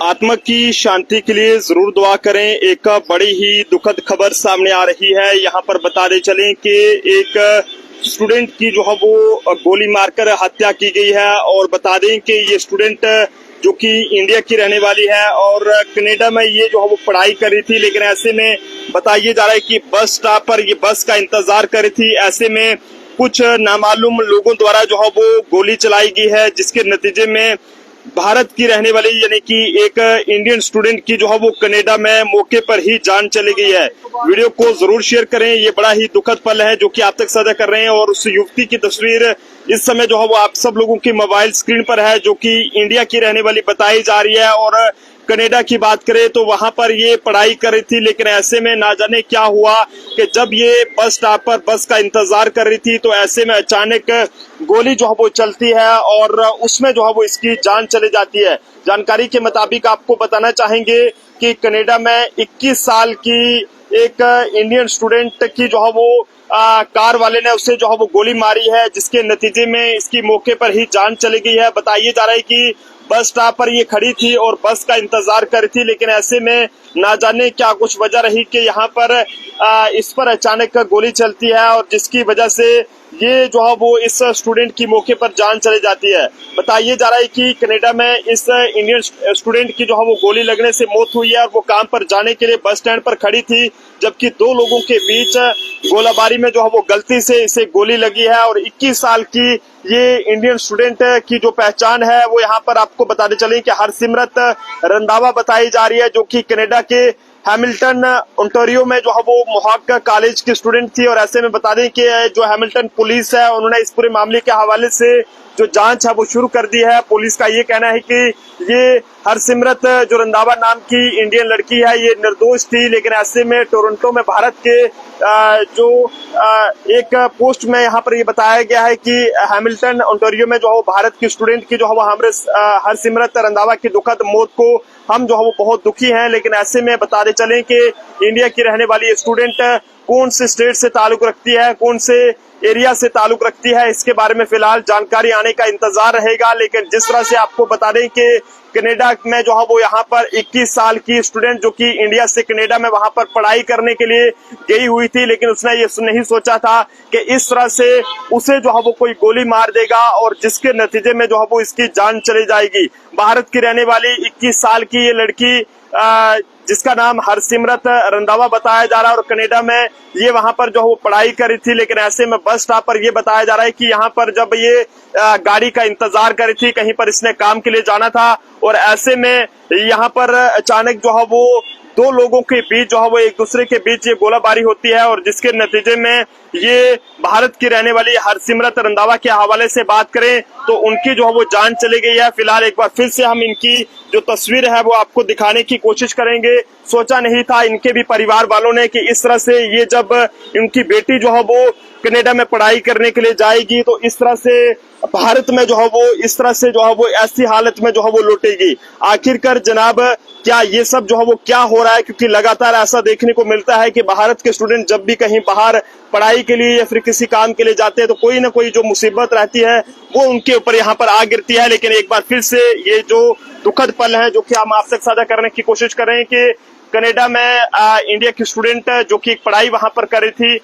आत्मा की शांति के लिए जरूर दुआ करें। एक बड़ी ही दुखद खबर सामने आ रही है। यहाँ पर बताते चलें कि एक स्टूडेंट की जो है वो गोली मारकर हत्या की गई है। और बता दें कि ये स्टूडेंट जो कि इंडिया की रहने वाली है और कनाडा में ये जो है वो पढ़ाई कर रही थी, लेकिन ऐसे में बताया जा रहा है कि बस स्टॉप पर ये बस का इंतजार कर रही थी। ऐसे में कुछ नामालूम लोगों द्वारा जो है वो गोली चलाई गई है, जिसके नतीजे में भारत की रहने वाली यानी कि एक इंडियन स्टूडेंट की जो है वो कनाडा में मौके पर ही जान चली गई है। वीडियो को जरूर शेयर करें। ये बड़ा ही दुखद पल है जो कि आप तक साझा कर रहे हैं। और उस युवती की तस्वीर इस समय जो है वो आप सब लोगों की मोबाइल स्क्रीन पर है, जो कि इंडिया की रहने वाली बताई जा रही है। और कनाडा की बात करें तो वहां पर ये पढ़ाई कर रही थी, लेकिन ऐसे में ना जाने क्या हुआ कि जब ये बस स्टॉप पर बस का इंतजार कर रही थी तो ऐसे में अचानक गोली जो है वो चलती है और उसमें जो है वो इसकी जान चली जाती है। जानकारी के मुताबिक आपको बताना चाहेंगे कि कनाडा में 21 साल की एक इंडियन स्टूडेंट की जो है वो कार वाले ने उसे जो है वो गोली मारी है, जिसके नतीजे में इसकी मौके पर ही जान चली गई है। बताइए जा रहा है कि बस स्टॉप पर ये खड़ी थी और बस का इंतजार कर रही थी, लेकिन ऐसे में ना जाने क्या कुछ वजह रही कि यहाँ पर इस पर अचानक गोली चलती है और जिसकी वजह से ये जो है वो इस स्टूडेंट की मौके पर जान चली जाती है। बताइए जा रहा है कि कनाडा में इस इंडियन स्टूडेंट की जो है वो गोली लगने से मौत हुई है और वो काम पर जाने के लिए बस स्टैंड पर खड़ी थी, जबकि दो लोगों के बीच गोलाबारी में जो है वो गलती से इसे गोली लगी है। और 21 साल की ये इंडियन स्टूडेंट की जो पहचान है वो यहाँ पर आपको बताते चले कि हरसिमरत रंधावा बताई जा रही है, जो कि कनाडा के हैमिल्टन ओंटारियो में जो है वो मोहाक कॉलेज की स्टूडेंट थी। और ऐसे में बता दें कि जो हैमिल्टन पुलिस है उन्होंने इस पूरे मामले के हवाले से जो जांच है वो शुरू कर दी है। पुलिस का ये कहना है कि ये हरसिमरत जो रंधावा नाम की इंडियन लड़की है ये निर्दोष थी, लेकिन ऐसे में टोरंटो में भारत के जो एक पोस्ट में यहाँ पर ये बताया गया है कि हैमिल्टन ओंटारियो में जो है भारत की स्टूडेंट की जो है वो हरसिमरत रंधावा की दुखद मौत को हम जो है वो बहुत दुखी हैं। लेकिन ऐसे में बताते चलें कि इंडिया की रहने वाली स्टूडेंट कौन से स्टेट से ताल्लुक रखती है, कौन से एरिया से ताल्लुक रखती है, इसके बारे में फिलहाल जानकारी आने का इंतजार रहेगा। लेकिन जिस तरह से आपको बता दें कि कनाडा में जो है वो यहाँ पर 21 साल की स्टूडेंट जो कि इंडिया से कनाडा में वहां पर पढ़ाई करने के लिए गई हुई थी, लेकिन उसने ये नहीं सोचा था कि इस तरह से उसे जो है वो कोई गोली मार देगा और जिसके नतीजे में जो है वो इसकी जान चली जाएगी। भारत की रहने वाली 21 साल की ये लड़की जिसका नाम हरसिमरत रंधावा बताया जा रहा है और कनाडा में ये वहां पर जो है वो पढ़ाई करी थी, लेकिन ऐसे में बस स्टॉप पर ये बताया जा रहा है कि यहाँ पर जब ये गाड़ी का इंतजार करी थी, कहीं पर इसने काम के लिए जाना था और ऐसे में यहाँ पर अचानक जो है वो दो लोगों के बीच जो है वो एक दूसरे के बीच ये गोलाबारी होती है और जिसके नतीजे में ये भारत की रहने वाली हरसिमरत रंधावा के हवाले से बात करें तो उनकी जो है वो जान चली गई है। फिलहाल एक बार फिर से हम इनकी जो तस्वीर है वो आपको दिखाने की कोशिश करेंगे। सोचा नहीं था इनके भी परिवार वालों ने कि इस तरह से ये जब इनकी बेटी जो है वो कनाडा में पढ़ाई करने के लिए जाएगी तो इस तरह से भारत में जो है वो इस तरह से जो है वो ऐसी हालत में जो है वो लौटेगी। आखिरकार जनाब क्या ये सब जो है वो क्या हो रहा है, क्योंकि लगातार ऐसा देखने को मिलता है कि भारत के स्टूडेंट जब भी कहीं बाहर पढ़ाई के लिए या फिर किसी काम के लिए जाते हैं तो कोई ना कोई जो मुसीबत रहती है वो उनके ऊपर यहाँ पर आ गिरती है। लेकिन एक बार फिर से ये जो दुखद पल है जो कि हम आपसे साझा करने की कोशिश कर रहे हैं कि कनाडा में इंडिया की स्टूडेंट जो कि पढ़ाई वहां पर कर रही थी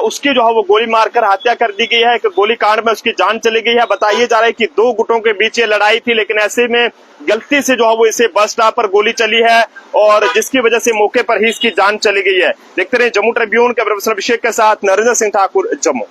उसकी जो है वो गोली मारकर हत्या कर दी गई है। एक गोली कांड में उसकी जान चली गई है। बताइए जा रहा है कि दो गुटों के बीच ये लड़ाई थी, लेकिन ऐसे में गलती से जो है वो इसे बस स्टॉप पर गोली चली है और जिसकी वजह से मौके पर ही इसकी जान चली गई है। देखते रहे जम्मू ट्रिब्यून के प्रोफेसर अभिषेक के साथ नरेंद्र सिंह ठाकुर, जम्मू।